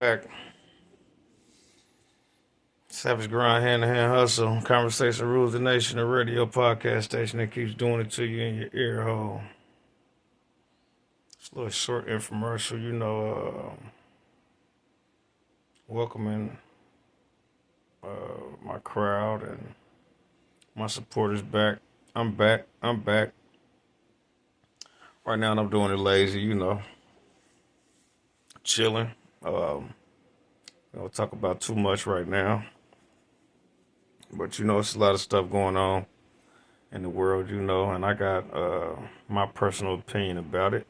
Back. Savage grind, hand to hand hustle. Conversation rules the nation. A radio podcast station that keeps doing it to you in your ear hole. It's a little short infomercial, welcoming my crowd and my supporters back. I'm back. I'm back. Right now, I'm doing it lazy, chilling. Um, I don't talk about too much right now, but it's a lot of stuff going on in the world, and I got my personal opinion about it.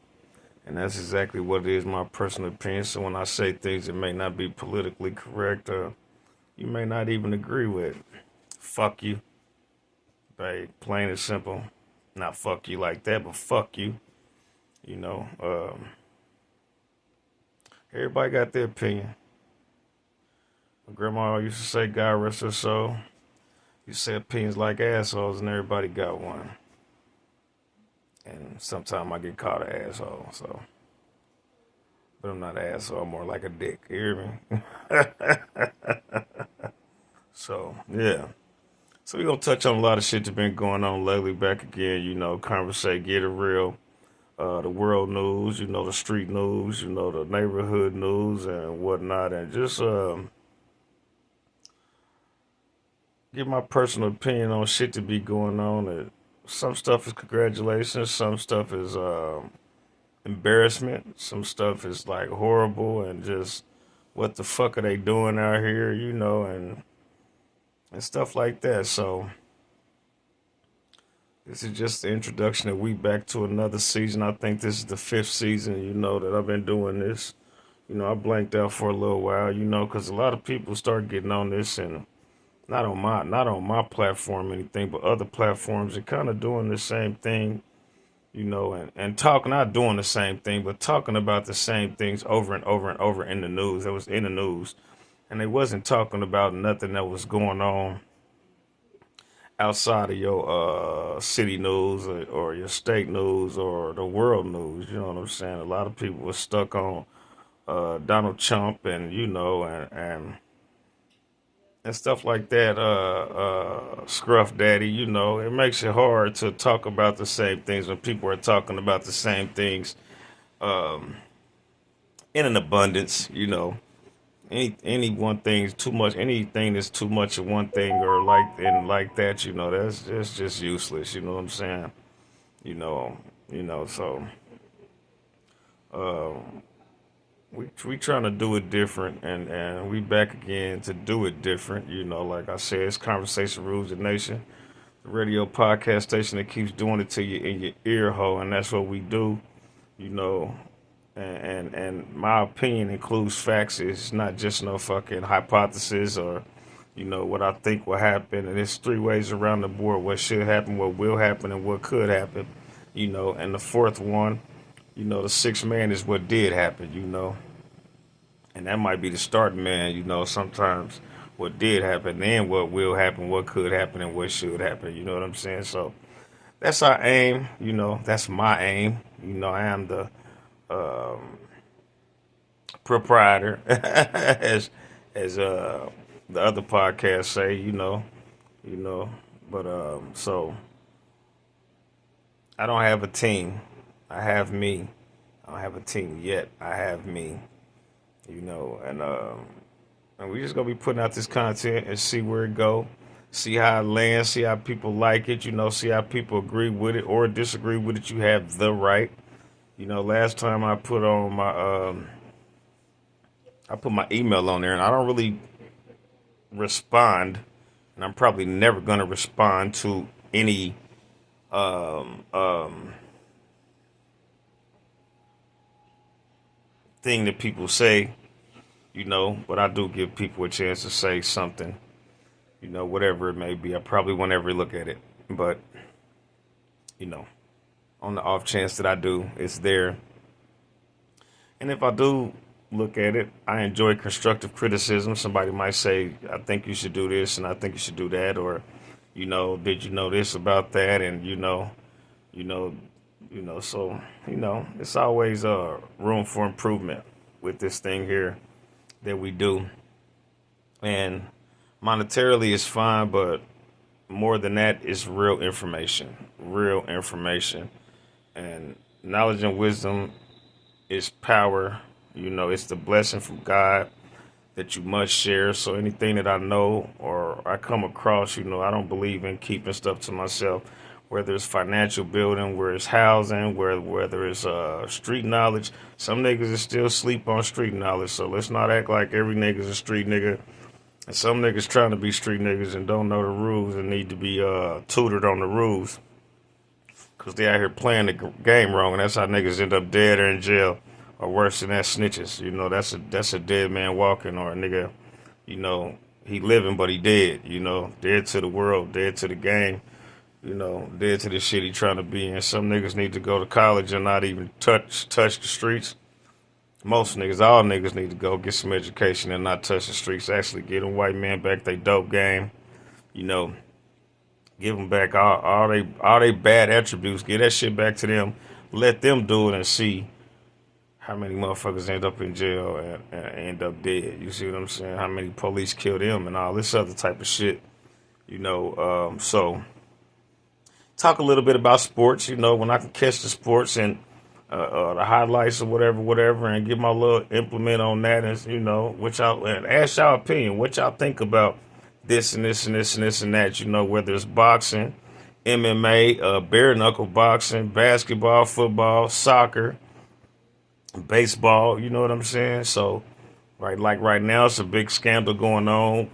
And that's exactly what it is, my personal opinion. So when I say things that may not be politically correct, you may not even agree with, fuck you. Right? Plain and simple. Not fuck you like that, but fuck you. You know, um, Everybody got their opinion. My grandma used to say, God rest her soul. You say opinions like assholes, and everybody got one. And sometimes I get called an asshole, so. But I'm not an asshole, I'm more like a dick. You hear me? So, yeah. So we're gonna touch on a lot of shit that's been going on lately. Back again, conversate, get it real. The world news, the street news, the neighborhood news and whatnot, and just give my personal opinion on shit to be going on. Some stuff is congratulations, some stuff is embarrassment, some stuff is like horrible and just what the fuck are they doing out here, and stuff like that. So this is just the introduction of we back to another season. I think this is the fifth season, that I've been doing this. I blanked out for a little while, because a lot of people start getting on this and not on my platform or anything, but other platforms are kind of doing the same thing, and talking, not doing the same thing, but talking about the same things over and over and over in the news. That was in the news. And they wasn't talking about nothing that was going on outside of your city news or your state news or the world news. You know what I'm saying? A lot of people were stuck on Donald Trump and and stuff like that. Scruff Daddy. It makes it hard to talk about the same things when people are talking about the same things um, in an abundance. Any one thing is too much. Anything that's too much of one thing or like that, that's just useless. You know what I'm saying? You know, So uh, we trying to do it different, and we back again to do it different. Like I said, it's conversation rules the nation, the radio podcast station that keeps doing it to you in your ear hole, and that's what we do. You know, and my opinion includes facts. It's not just no fucking hypothesis or what I think will happen. And it's three ways around the board: what should happen, what will happen, and what could happen. And the fourth one, the sixth man is what did happen. And that might be the start, man. Sometimes what did happen, then what will happen, what could happen, and what should happen. You know what I'm saying? So that's our aim. That's my aim. I am the um, proprietor, as the other podcasts say. You know. But so I don't have a team. I have me. I don't have a team yet. I have me. And we just gonna be putting out this content and see where it go, see how it lands, see how people like it. See how people agree with it or disagree with it. You have the right. Last time I put my email on there, and I don't really respond, and I'm probably never gonna respond to any um, um, thing that people say. But I do give people a chance to say something, whatever it may be. I probably won't ever look at it, but you know, on the off chance that I do, it's there. And if I do look at it, I enjoy constructive criticism. Somebody might say, I think you should do this and I think you should do that, or, did you know this about that? And, you know, so, it's always room for improvement with this thing here. that we do. And monetarily is fine, but more than that is real information. Real information. And knowledge and wisdom is power. It's the blessing from God that you must share. So anything that I know or I come across, I don't believe in keeping stuff to myself. Whether it's financial building, where it's housing, whether it's street knowledge. Some niggas is still sleep on street knowledge. So let's not act like every nigga's a street nigga. And some niggas trying to be street niggas and don't know the rules and need to be tutored on the rules. Because they out here playing the game wrong. And that's how niggas end up dead or in jail. Or worse than that, snitches. That's a dead man walking, or a nigga, he living but he dead. Dead to the world, dead to the game. Dead to the shit he trying to be in. Some niggas need to go to college and not even touch the streets. Most niggas, all niggas need to go get some education and not touch the streets. Actually, get them white men back they dope game. Give them back all they bad attributes. Get that shit back to them. Let them do it and see how many motherfuckers end up in jail and end up dead. You see what I'm saying? How many police kill them and all this other type of shit. So talk a little bit about sports, when I can catch the sports and the highlights or whatever, and give my little implement on that, and which and ask y'all opinion, what y'all think about this and this and this and this and that, whether it's boxing, MMA, bare knuckle boxing, basketball, football, soccer, baseball, you know what I'm saying? So right now it's a big scandal going on.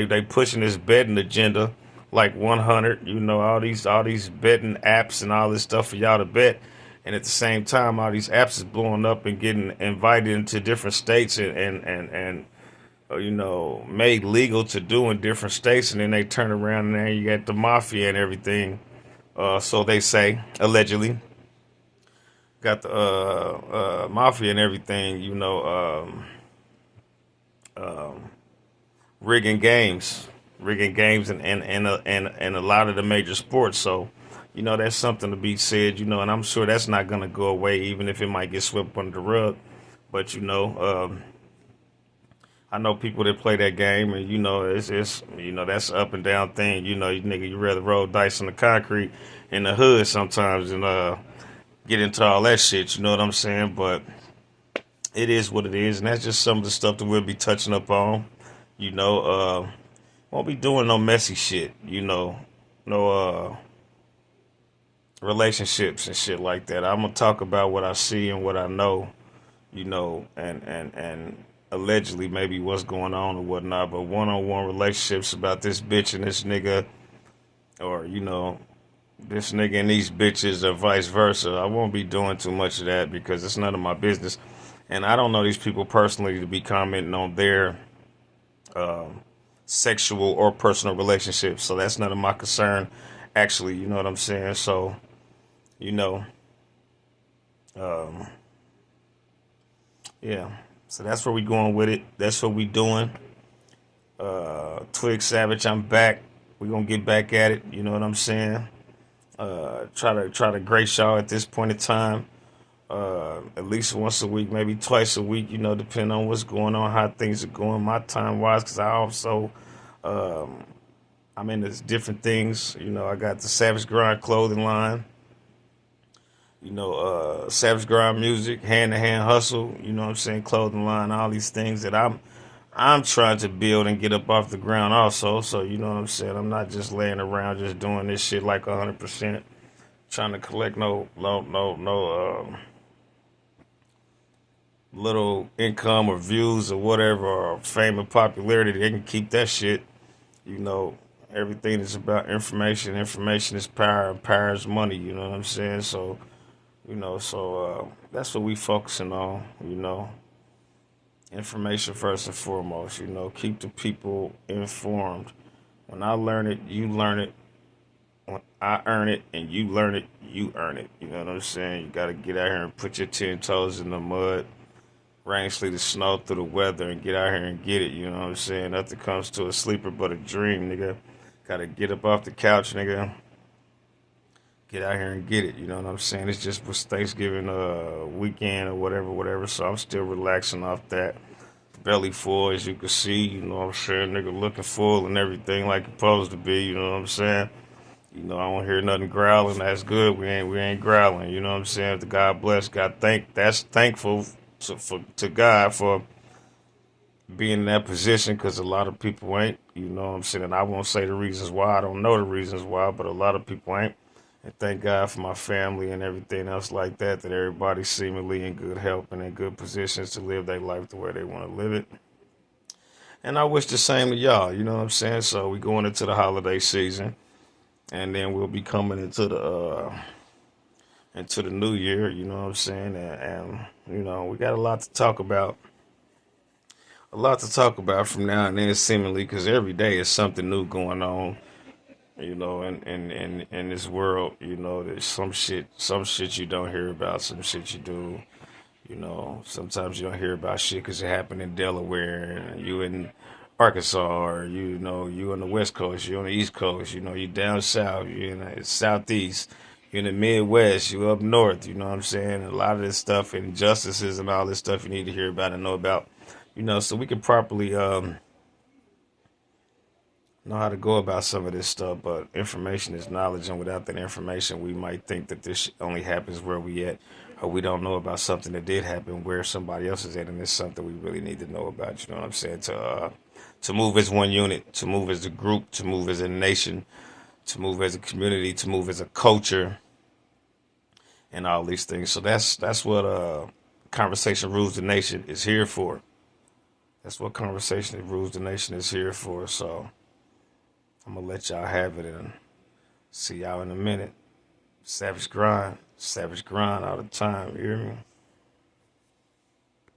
They pushing this betting agenda like 100, all these betting apps and all this stuff for y'all to bet. And at the same time, all these apps is blowing up and getting invited into different states and made legal to do in different states. And then they turn around and then you got the mafia and everything. So they say, allegedly. Got the mafia and everything, rigging games and a lot of the major sports. So, that's something to be said, and I'm sure that's not going to go away, even if it might get swept under the rug. But, I know people that play that game, and, it's that's an up and down thing. You rather roll dice on the concrete in the hood sometimes than get into all that shit, you know what I'm saying? But it is what it is, and that's just some of the stuff that we'll be touching up on. Won't be doing no messy shit, no relationships and shit like that. I'm gonna talk about what I see and what I know, and allegedly maybe what's going on or whatnot. But one-on-one relationships about this bitch and this nigga, or this nigga and these bitches or vice versa. I won't be doing too much of that because it's none of my business. And I don't know these people personally to be commenting on their sexual or personal relationships. So that's none of my concern, actually. You know what I'm saying? So, yeah. So that's where we going with it. That's what we doing. Twigg Savage, I'm back. We gonna get back at it. You know what I'm saying? Try to grace y'all at this point in time. At least once a week, maybe twice a week, depending on what's going on, how things are going, my time wise, because I also, I'm into different things. I got the Savage Grind clothing line, Savage Grind music, hand to hand hustle, what I'm saying, clothing line, all these things that I'm trying to build and get up off the ground also. So, you know what I'm saying? I'm not just laying around just doing this shit like 100%, trying to collect no little income or views or whatever, or fame and popularity. They can keep that shit. Everything is about information. Information is power, and power is money. You know what I'm saying? So, that's what we focusing on, Information first and foremost, keep the people informed. When I learn it, you learn it. When I earn it and you learn it, you earn it. You know what I'm saying? You got to get out here and put your 10 toes in the mud, rain, sleet, or snow through the weather, and get out here and get it. You know what I'm saying? Nothing comes to a sleeper but a dream, nigga. Got to get up off the couch, nigga. Get out here and get it. You know what I'm saying? It's just was Thanksgiving weekend or whatever. So I'm still relaxing off that. belly full, as you can see. You know what I'm saying? Nigga looking full and everything like it's supposed to be. You know what I'm saying? You know, I don't hear nothing growling. That's good. We ain't growling. You know what I'm saying? The God bless, God thank. That's thankful to God for being in that position, because a lot of people ain't. You know what I'm saying? And I won't say the reasons why. I don't know the reasons why, but a lot of people ain't. And thank God for my family and everything else like that. That everybody's seemingly in good health and in good positions to live their life the way they want to live it. And I wish the same to y'all. You know what I'm saying? So we going into the holiday season, and then we'll be coming into the new year. You know what I'm saying? And you know, we got a lot to talk about. A lot to talk about from now and then, seemingly, because every day is something new going on. You know, in this world, you know, there's some shit you don't hear about, some shit you do. You know, sometimes you don't hear about shit because it happened in Delaware, and you in Arkansas, or you know, you on the West Coast, you on the East Coast, you know, you down south, you in the Southeast, you in the Midwest, you up north. You know what I'm saying? A lot of this stuff, injustices and all this stuff, you need to hear about and know about. You know, so we can properly know how to go about some of this stuff. But information is knowledge, and without that information, we might think that this only happens where we at, or we don't know about something that did happen where somebody else is at, and it's something we really need to know about. You know what I'm saying? To move as one unit, to move as a group, to move as a nation, to move as a community, to move as a culture, and all these things. So that's what Conversation Rules the Nation is here for. That's what Conversation Rules the Nation is here for. So I'm gonna let y'all have it and see y'all in a minute. Savage grind all the time. You hear me?